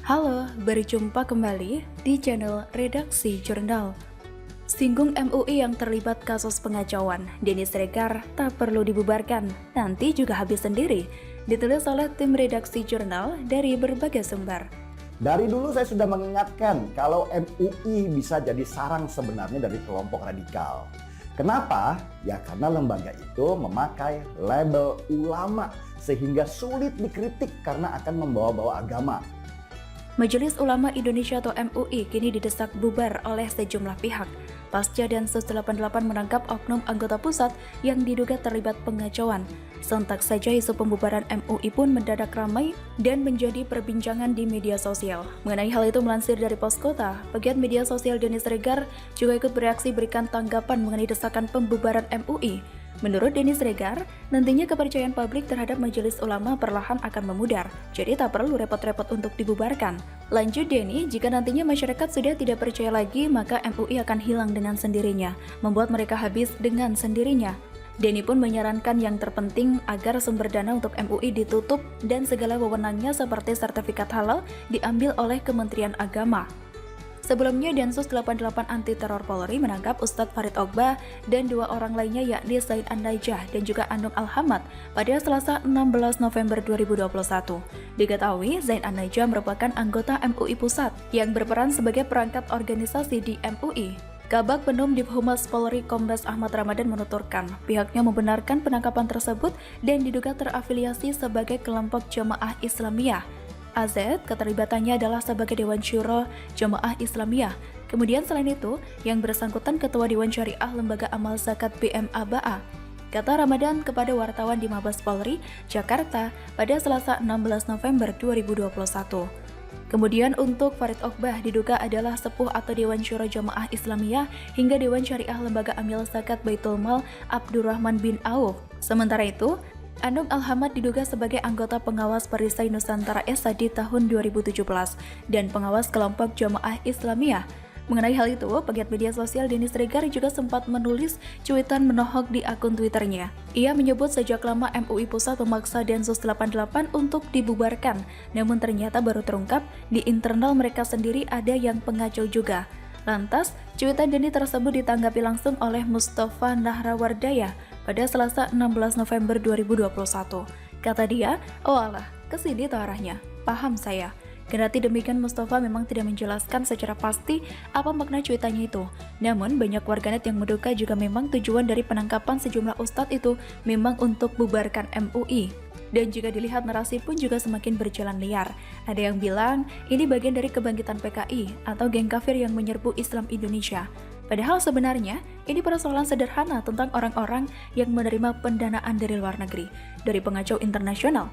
Halo, berjumpa kembali di channel Redaksi Jurnal. Singgung MUI yang terlibat kasus pengacauan, Denny Siregar tak perlu dibubarkan, nanti juga habis sendiri. Ditulis oleh tim Redaksi Jurnal dari berbagai sumber. Dari dulu saya sudah mengingatkan kalau MUI bisa jadi sarang sebenarnya dari kelompok radikal. Kenapa? Ya karena lembaga itu memakai label ulama sehingga sulit dikritik karena akan membawa-bawa agama. Majelis Ulama Indonesia atau MUI kini didesak bubar oleh sejumlah pihak. Pasca Densus 88 menangkap oknum anggota pusat yang diduga terlibat pengacauan. Sontak saja isu pembubaran MUI pun mendadak ramai dan menjadi perbincangan di media sosial. Mengenai hal itu melansir dari Poskota, pegiat media sosial Denny Siregar juga ikut bereaksi berikan tanggapan mengenai desakan pembubaran MUI. Menurut Denny Siregar, nantinya kepercayaan publik terhadap Majelis Ulama perlahan akan memudar, jadi tak perlu repot-repot untuk dibubarkan. Lanjut Denny, jika nantinya masyarakat sudah tidak percaya lagi, maka MUI akan hilang dengan sendirinya, membuat mereka habis dengan sendirinya. Denny pun menyarankan yang terpenting agar sumber dana untuk MUI ditutup dan segala wewenangnya seperti sertifikat halal diambil oleh Kementerian Agama. Sebelumnya, Densus 88 Anti Teror Polri menangkap Ustadz Farid Ogbah dan dua orang lainnya yakni Zain An-Najah dan juga Anung Al-Hamad pada Selasa 16 November 2021. Diketahui, Zain An-Najah merupakan anggota MUI Pusat yang berperan sebagai perangkat organisasi di MUI. Kabag Penum Divhumas Polri Kombes Ahmad Ramadan menuturkan, pihaknya membenarkan penangkapan tersebut dan diduga terafiliasi sebagai kelompok Jamaah Islamiyah. AZ keterlibatannya adalah sebagai Dewan Syuro Jamaah Islamiyah. Kemudian selain itu, yang bersangkutan Ketua Dewan Syariah Lembaga Amal Zakat BMABA. Kata Ramadan kepada wartawan di Mabes Polri, Jakarta pada Selasa 16 November 2021. Kemudian untuk Farid Ogbah diduga adalah sepuh atau Dewan Syuro Jamaah Islamiyah hingga Dewan Syariah Lembaga Amil Zakat Baitul Mal Abdurrahman bin Auf. Sementara itu, Anung Al-Hamad diduga sebagai anggota pengawas Perisai Nusantara SA di tahun 2017 dan pengawas kelompok Jamaah Islamiyah. Mengenai hal itu, pegiat media sosial Denny Siregar juga sempat menulis cuitan menohok di akun Twitternya. Ia menyebut sejak lama MUI Pusat memaksa Densus 88 untuk dibubarkan, namun ternyata baru terungkap di internal mereka sendiri ada yang pengacau juga. Lantas, cuitan Denny tersebut ditanggapi langsung oleh Mustafa Nahrawardaya pada Selasa 16 November 2021. Kata dia, "Oh alah, kesini tuh arahnya. Paham saya." Kendati demikian, Mustafa memang tidak menjelaskan secara pasti apa makna cuitannya itu. Namun, banyak warganet yang menduga juga memang tujuan dari penangkapan sejumlah ustadz itu memang untuk bubarkan MUI. Dan jika dilihat narasi pun juga semakin berjalan liar. Ada yang bilang ini bagian dari kebangkitan PKI atau geng kafir yang menyerbu Islam Indonesia. Padahal sebenarnya ini persoalan sederhana tentang orang-orang yang menerima pendanaan dari luar negeri, dari pengacau internasional.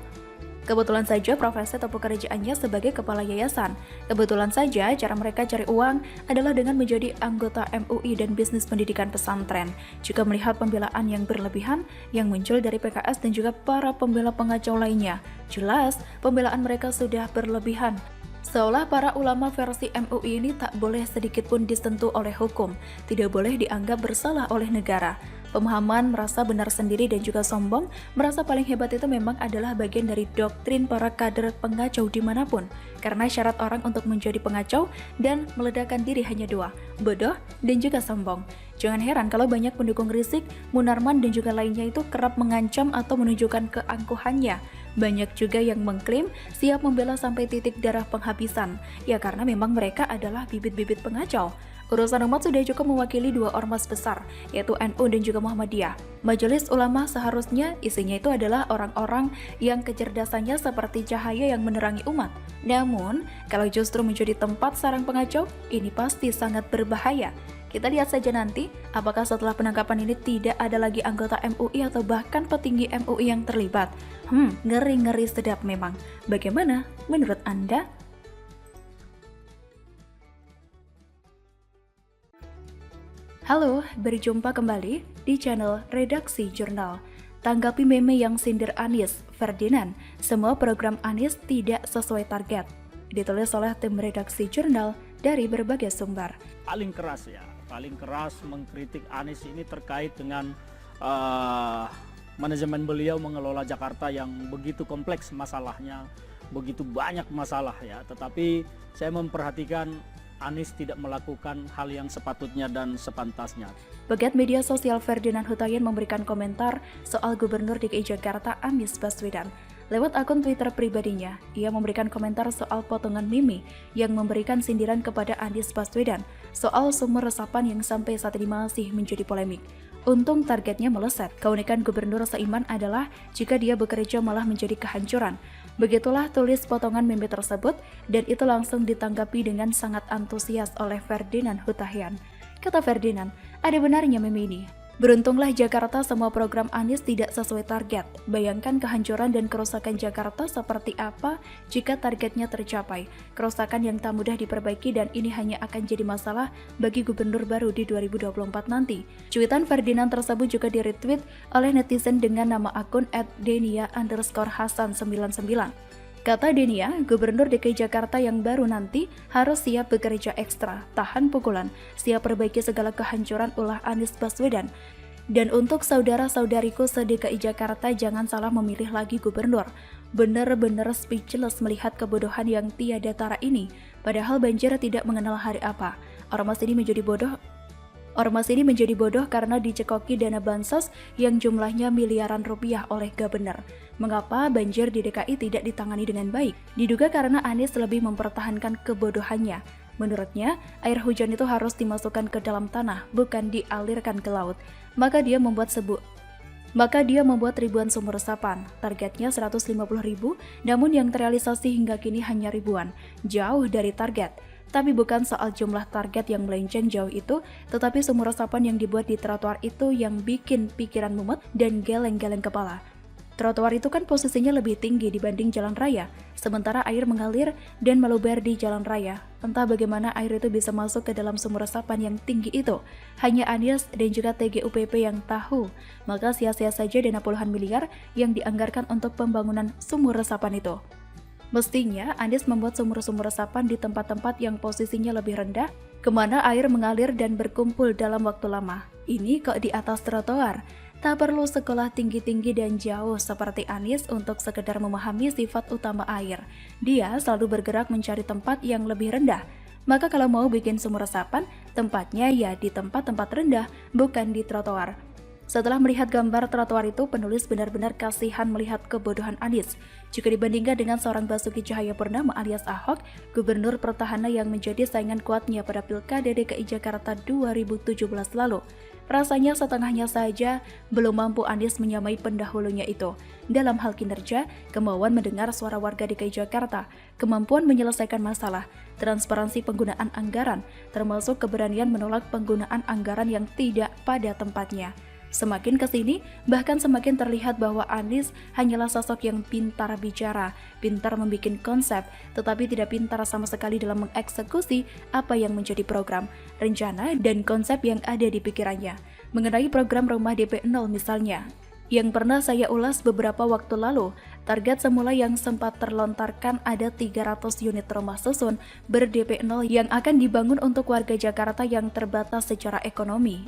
Kebetulan saja profesi atau pekerjaannya sebagai kepala yayasan. Kebetulan saja cara mereka cari uang adalah dengan menjadi anggota MUI dan bisnis pendidikan pesantren. Juga melihat pembelaan yang berlebihan yang muncul dari PKS dan juga para pembela pengacau lainnya. Jelas, pembelaan mereka sudah berlebihan. Seolah para ulama versi MUI ini tak boleh sedikit pun disentuh oleh hukum, tidak boleh dianggap bersalah oleh negara. Pemahaman merasa benar sendiri dan juga sombong, merasa paling hebat itu memang adalah bagian dari doktrin para kader pengacau dimanapun. Karena syarat orang untuk menjadi pengacau dan meledakkan diri hanya dua, bodoh dan juga sombong. Jangan heran kalau banyak pendukung Rizik, Munarman dan juga lainnya itu kerap mengancam atau menunjukkan keangkuhannya. Banyak juga yang mengklaim siap membela sampai titik darah penghabisan, ya karena memang mereka adalah bibit-bibit pengacau. Urusan umat sudah cukup mewakili dua ormas besar, yaitu NU dan juga Muhammadiyah. Majelis Ulama seharusnya isinya itu adalah orang-orang yang kecerdasannya seperti cahaya yang menerangi umat. Namun, kalau justru menjadi tempat sarang pengacau, ini pasti sangat berbahaya. Kita lihat saja nanti, apakah setelah penangkapan ini tidak ada lagi anggota MUI atau bahkan petinggi MUI yang terlibat. Ngeri-ngeri sedap memang. Bagaimana menurut Anda? Halo, berjumpa kembali di channel Redaksi Jurnal. Tanggapi meme yang sindir Anies, Ferdinand, semua program Anies tidak sesuai target. Ditulis oleh tim Redaksi Jurnal dari berbagai sumber. Paling keras mengkritik Anies ini terkait dengan manajemen beliau mengelola Jakarta yang begitu kompleks masalahnya, begitu banyak masalah ya, tetapi saya memperhatikan Anies tidak melakukan hal yang sepatutnya dan sepantasnya. Pegiat media sosial Ferdinand Hutahian memberikan komentar soal Gubernur DKI Jakarta Anies Baswedan. Lewat akun Twitter pribadinya, ia memberikan komentar soal potongan Mimi yang memberikan sindiran kepada Anies Baswedan soal sumber resapan yang sampai saat ini masih menjadi polemik. Untung targetnya meleset. Keunikan gubernur seiman adalah jika dia bekerja malah menjadi kehancuran. Begitulah tulis potongan meme tersebut dan itu langsung ditanggapi dengan sangat antusias oleh Ferdinand Hutahian. Kata Ferdinand, ada benarnya meme ini. Beruntunglah Jakarta semua program Anies tidak sesuai target. Bayangkan kehancuran dan kerusakan Jakarta seperti apa jika targetnya tercapai. Kerusakan yang tak mudah diperbaiki dan ini hanya akan jadi masalah bagi gubernur baru di 2024 nanti. Cuitan Ferdinand tersebut juga di-retweet oleh netizen dengan nama akun @denia_hasan99. Kata Denia, Gubernur DKI Jakarta yang baru nanti harus siap bekerja ekstra, tahan pukulan, siap perbaiki segala kehancuran ulah Anies Baswedan. Dan untuk saudara-saudariku se-DKI Jakarta jangan salah memilih lagi gubernur. Bener-bener speechless melihat kebodohan yang tiada tara ini. Padahal banjir tidak mengenal hari apa. Ormas ini menjadi bodoh karena dicekoki dana bansos yang jumlahnya miliaran rupiah oleh Gubernur. Mengapa banjir di DKI tidak ditangani dengan baik? Diduga karena Anies lebih mempertahankan kebodohannya. Menurutnya, air hujan itu harus dimasukkan ke dalam tanah, bukan dialirkan ke laut. Maka dia membuat ribuan sumur resapan. Targetnya 150.000, namun yang terrealisasi hingga kini hanya ribuan. Jauh dari target. Tapi bukan soal jumlah target yang melenceng jauh itu, tetapi sumur resapan yang dibuat di trotoar itu yang bikin pikiran mumet dan geleng-geleng kepala. Trotoar itu kan posisinya lebih tinggi dibanding jalan raya, sementara air mengalir dan meluber di jalan raya. Entah bagaimana air itu bisa masuk ke dalam sumur resapan yang tinggi itu. Hanya Anies dan juga TGUPP yang tahu, maka sia-sia saja dana puluhan miliar yang dianggarkan untuk pembangunan sumur resapan itu. Mestinya Anies membuat sumur-sumur resapan di tempat-tempat yang posisinya lebih rendah, kemana air mengalir dan berkumpul dalam waktu lama. Ini kok di atas trotoar? Tak perlu sekolah tinggi-tinggi dan jauh seperti Anies untuk sekedar memahami sifat utama air. Dia selalu bergerak mencari tempat yang lebih rendah. Maka kalau mau bikin sumur resapan, tempatnya ya di tempat-tempat rendah, bukan di trotoar. Setelah melihat gambar trotoar itu, penulis benar-benar kasihan melihat kebodohan Anies. Jika dibandingkan dengan seorang Basuki Cahayapurnama alias Ahok, gubernur petahana yang menjadi saingan kuatnya pada Pilkada DKI Jakarta 2017 lalu. Rasanya setengahnya saja belum mampu Anies menyamai pendahulunya itu. Dalam hal kinerja, kemauan mendengar suara warga DKI Jakarta, kemampuan menyelesaikan masalah, transparansi penggunaan anggaran, termasuk keberanian menolak penggunaan anggaran yang tidak pada tempatnya. Semakin kesini, bahkan semakin terlihat bahwa Anies hanyalah sosok yang pintar bicara, pintar membuat konsep, tetapi tidak pintar sama sekali dalam mengeksekusi apa yang menjadi program, rencana, dan konsep yang ada di pikirannya. Mengenai program rumah DP 0 misalnya, yang pernah saya ulas beberapa waktu lalu, target semula yang sempat terlontarkan ada 300 unit rumah susun ber-DP 0 yang akan dibangun untuk warga Jakarta yang terbatas secara ekonomi.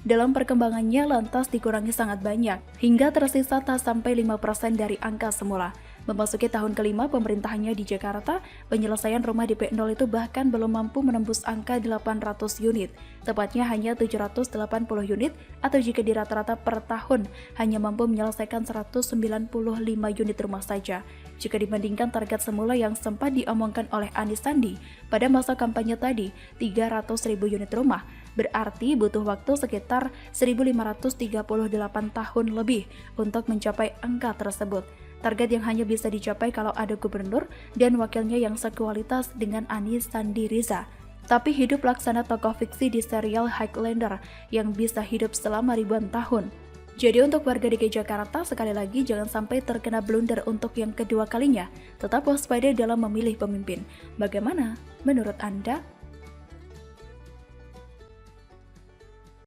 Dalam perkembangannya lantas dikurangi sangat banyak, hingga tersisa tak sampai 5% dari angka semula. Memasuki tahun kelima pemerintahannya di Jakarta, penyelesaian rumah DP 0 itu bahkan belum mampu menembus angka 800 unit, tepatnya hanya 780 unit, atau jika di rata-rata per tahun hanya mampu menyelesaikan 195 unit rumah saja. Jika dibandingkan target semula yang sempat diomongkan oleh Anies Sandi pada masa kampanye tadi, 300.000 unit rumah, berarti butuh waktu sekitar 1.538 tahun lebih untuk mencapai angka tersebut. Target yang hanya bisa dicapai kalau ada gubernur dan wakilnya yang sekualitas dengan Anies Sandi Riza. Tapi hidup laksana tokoh fiksi di serial Highlander yang bisa hidup selama ribuan tahun. Jadi untuk warga DKI Jakarta, sekali lagi jangan sampai terkena blunder untuk yang kedua kalinya. Tetap waspada dalam memilih pemimpin. Bagaimana menurut Anda?